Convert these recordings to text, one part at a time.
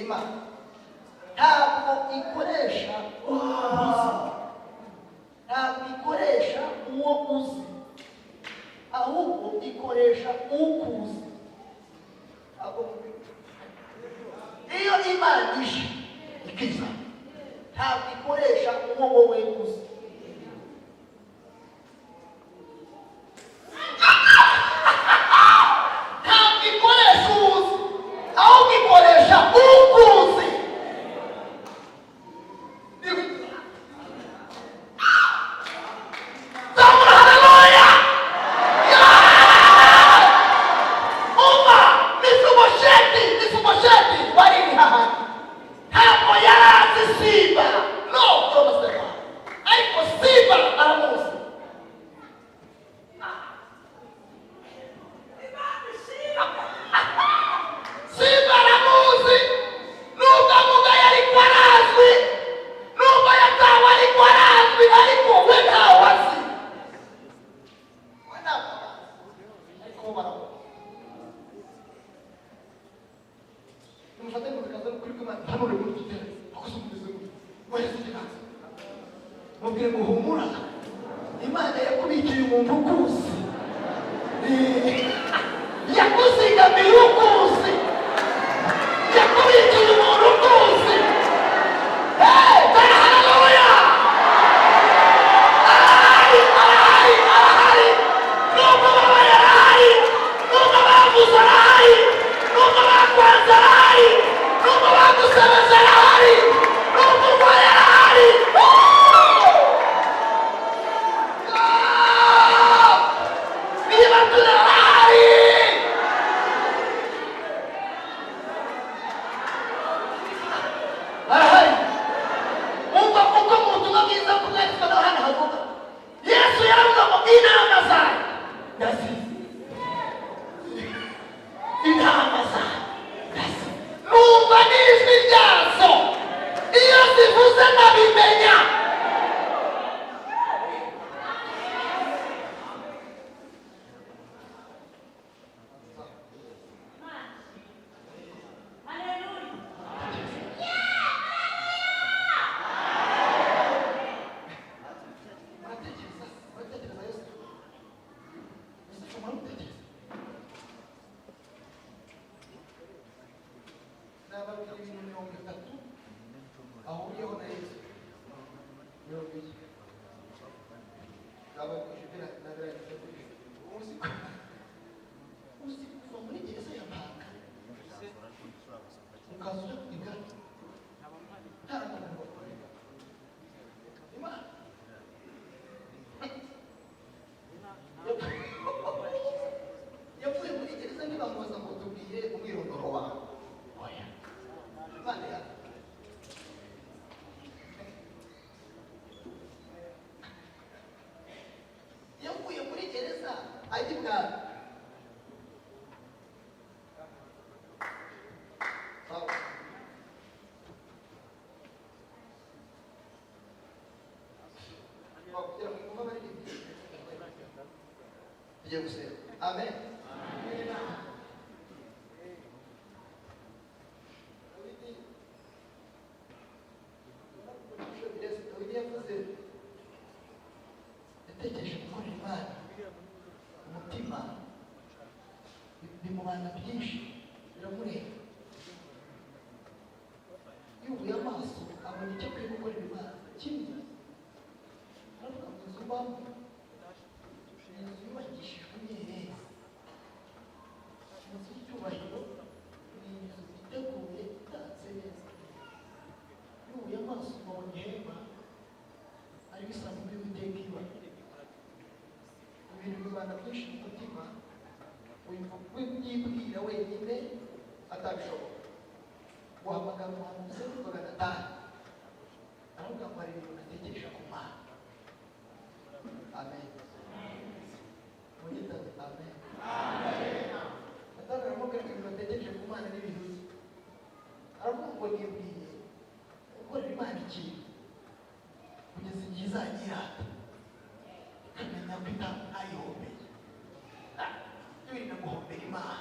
imana ntabwo ikoresha ntabwo ikoresha uwo uzi, ahubwo ikoresha ukuzi. Iyo imana ije ikiza ntabwo ikoresha uwo wowe uzi. Ntabwo ikoresha uzi, ahubwo ikoresha ukuzi. Imana yakubikiye umuntu ukuzi, yakuzigamiye ukuzi, yakubikiye umuntu ukuzi. Haleluya! Arahari, nubwo baba yarahari, nubwo bavuze arahari, nubwo bakwanze arahari, nubwo bagusebeze arahari, nubwo urwaye arahari. Amen. Yatekereje gukora Imana umutima bimubana byinshi biramureba. Yubuye amaso abona icyo akwiye gukorera Imana kimwe, aravuga ngo inzu mbamo ni inzu yubakishijwe neza, inzu y'icyubahiro, ni inzu iteguye itatse neza. Yubuye amaso abona ihema ari bisanzwe by'Uwiteka iba. Ibintu bibana byinshi mu mutima, wibwira wenyine atabishobora. Guhamagara umuhanuzi w'inzoga Natani, aravuga ngo hari ibintu natekereje ku Mana. Amen. Muyitaze amen. Natani aramubwira ngo ibintu natekereje ku Mana n'ibintu bye. Aravuga ngo nibwiye gukorera Imana ikintu kugeza igihe izanyirata ikamenya ko ntayihombeye. Wirinda guhombera Imana.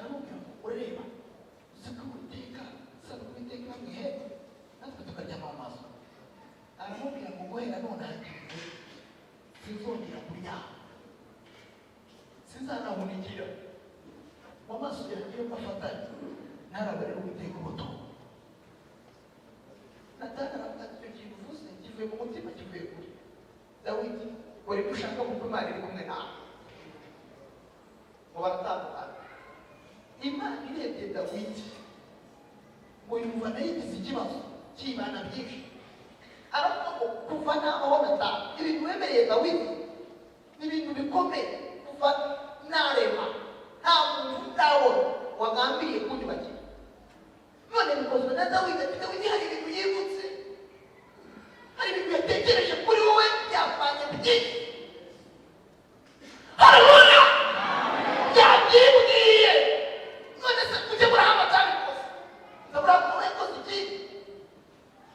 aramubwira ngo ureba uzi ko Uwiteka usanga Uwiteka bamwihe natwe tukaryama mu maso. Aramubwira ngo guhera none hagiye sinzongera kuryama, sinzanahunikira mu maso yanjye afatanye ntarabarira Uwiteka ubutumwa. Natani aravuga ati icyo kintu uvuze kivuye mu mutima, kivuye kuri Dawidi. Uri gushaka kuko Imana iri kumwe nawe, ngo baratandukana. Imana irebye Dawidi ngo yumva nayo igize ikibazo cy'ibana byinshi, aravuga ngo kuva nabaho Natani ibintu wemereye Dawidi ni ibintu bikomeye. Kuva narema nta muntu ndabona wagambiriye kunyubakira, none bikozwe na Dawidi. Ati Dawidi hari ibintu yibutse, hari ibintu yatekereje kuri wowe byavanye byinshi. Haleluya! Yabyibwiye. None se ujye Burahamu atabikoze, na Burahamu nawe yakoze iki?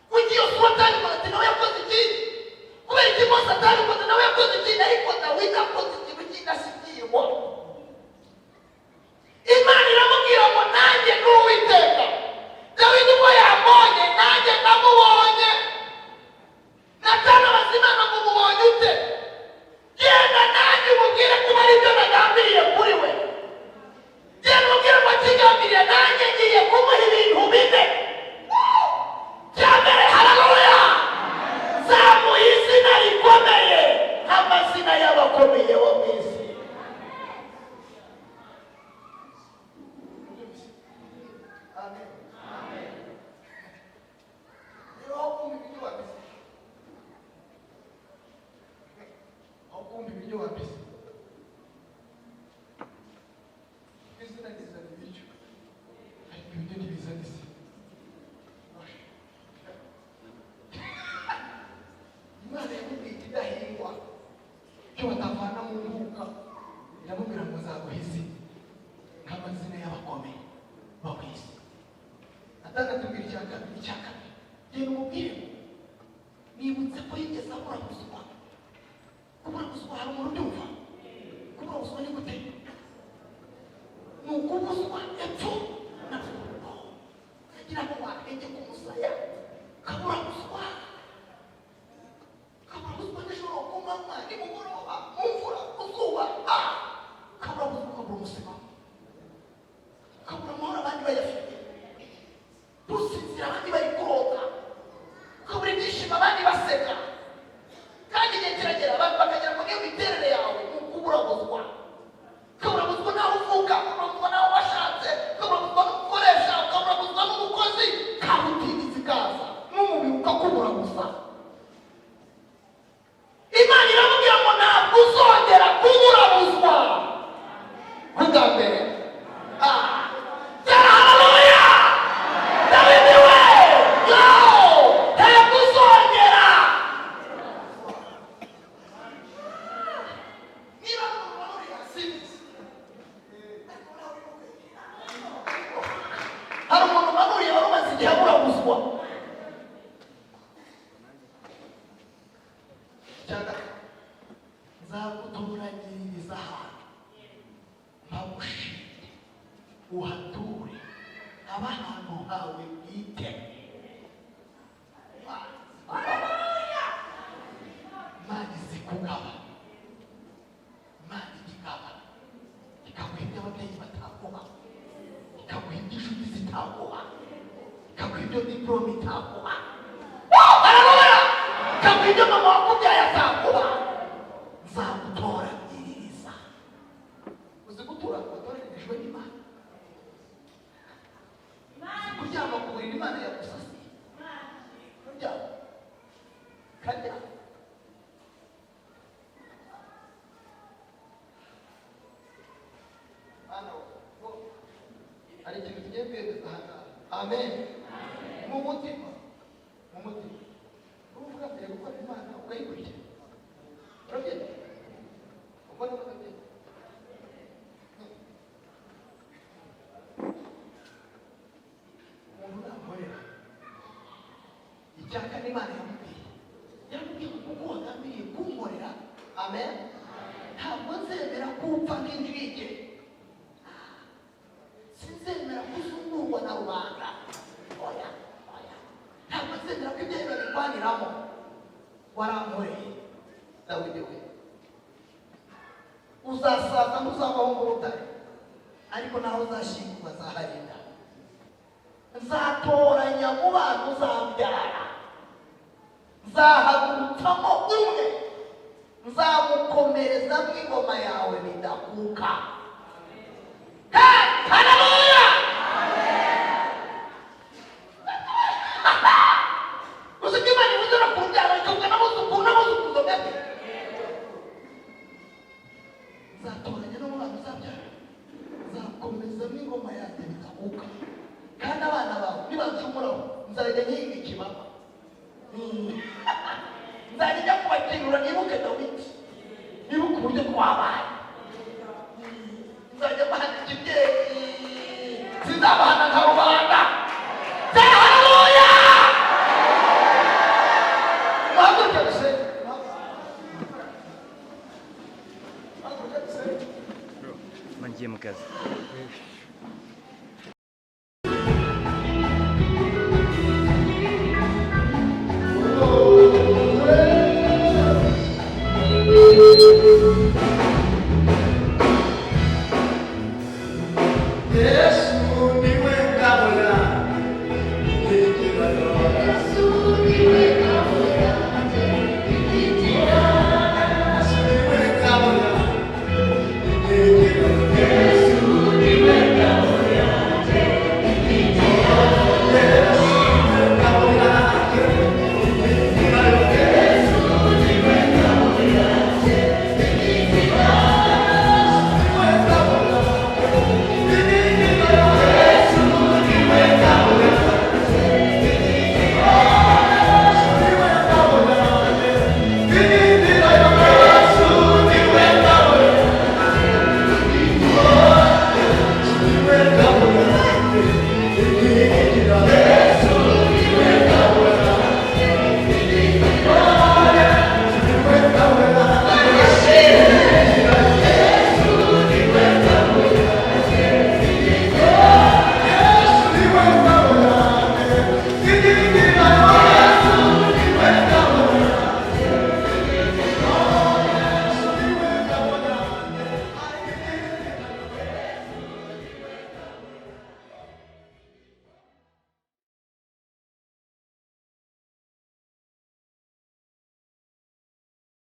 Kuki Yosuwa atabikoze ati nawe yakoze iki? Kubera iki Mose atabikoze nawe yakoze iki? Ariko Dawidi akoze ikintu kidashyikirwa. Imana iramubwira ngo nanjye ni Uwiteka. Dawidi ubwo yambonye nanjye ndamubonye. Natani abaza Imana ngo mubonye ute? Genda nanjye umubwire ko hari ibyo nagambiriye kuri we. Genda umubwire ko akigambiriye nanjye ngiye kumuha ibintu bine. Cya mbere, haleluya, zamuha izina rikomeye nk'amazina y'abakomeye bo mu isi. Amen. Kumbi ibyo wabize izina rizana ibiryo, ariko ibyo ntibizana isi. Imana yamubwiye ikidahingwa icyo batavana mu mwuka, iramubwira ngo nzaguha izina nk'amazina y'abakomeye bo mu isi. Atanatubwira icya kabiri, genda umubwire nibutse ko yigeze abura guswa. Kubura guswa hari umuntu ubyumva? Kubura guswa ni gute? Ni ukubuzwa epfo na fuko, kagira ngo wahenge ku musaya. Kabura guswa, kabura guswa nijoro ku manywa nimugoroba mu mvura ku zuba. Kabura guswa, kabura umusima, kabura amahoro abandi bayafite, usinzira abandi bari kurota, kabura ibyishimo abandi baseka. Kandi igihe kiragera abantu bakagira ngo niyo miterere yawe ni ukuburabuzwa. Ukaburabuzwa nawe uvuka, ukaburabuzwa nawe washatse, ukaburabuzwa n'umukoresha, ukaburabuzwa n'umukozi, kandi utimiza ikaza n'umubiri ukakuburabuza. Imana iramubwira ngo ntabwo uzongera kuburabuzwa. Bwa mbere, haleluya, Dawidi we, ntabwo uzongera. Hari umuntu manuriye wari umaze igihe aburabuzwa. Cyangwa nzagutoranyiriza ahantu mpagushire uhature, haba ahantu hawe bwite. Imana izi kugaba, Imana igigaba, ikaguha ibyo ababyeyi bataguha, ikaguha ibyo inshuti zitaguha, ikaguha ibyo diplome itaguha. Haleluya! Ikaguha ibyo mama wakubyaye ataguha. Nzagutoranyiriza. Uzi gutura watoranyirijwe n'Imana. Uzi kuryama ku buriri Imana yagusasiye. Kuryama karyama. Hari ikintu tugiye kwiyemeza ahangaha. Amen. Mu mutima, mu mutima uvuga mbere gukora Imana ukayikurikira. Urabyemera? Ubona ko utabyemera? Umuntu nakorera icyaka n'Imana yamubwiye kuko wagambiriye kunkorera. Amen. Ntabwo nzemera ko upfa nk'injwike. ariko naho uzashingurwa azaharinda. Nzatoranya mu bana uzabyara, nzahagurutsamo umwe, nzamukomerezamo ingoma yawe bidakuka. Haleluya! Usikimani wizara kurubyara cyangwa n'amuzukuzo bwate. Nzatoranya no mu bana uzabyara, nzakomezamo ingoma yawe bidakuka. Kandi abana bawe nibacumuraho nzajya nyiga ikibaba. Nzajya kubakinura nibuke Dawidi, nibuke uburyo twabaye. Nzajya bahana ikibyeyi, sinzabahana nka rubanda. Haleluya! Muhaguruke dusenge. Mangiye mu kazi. Yeah.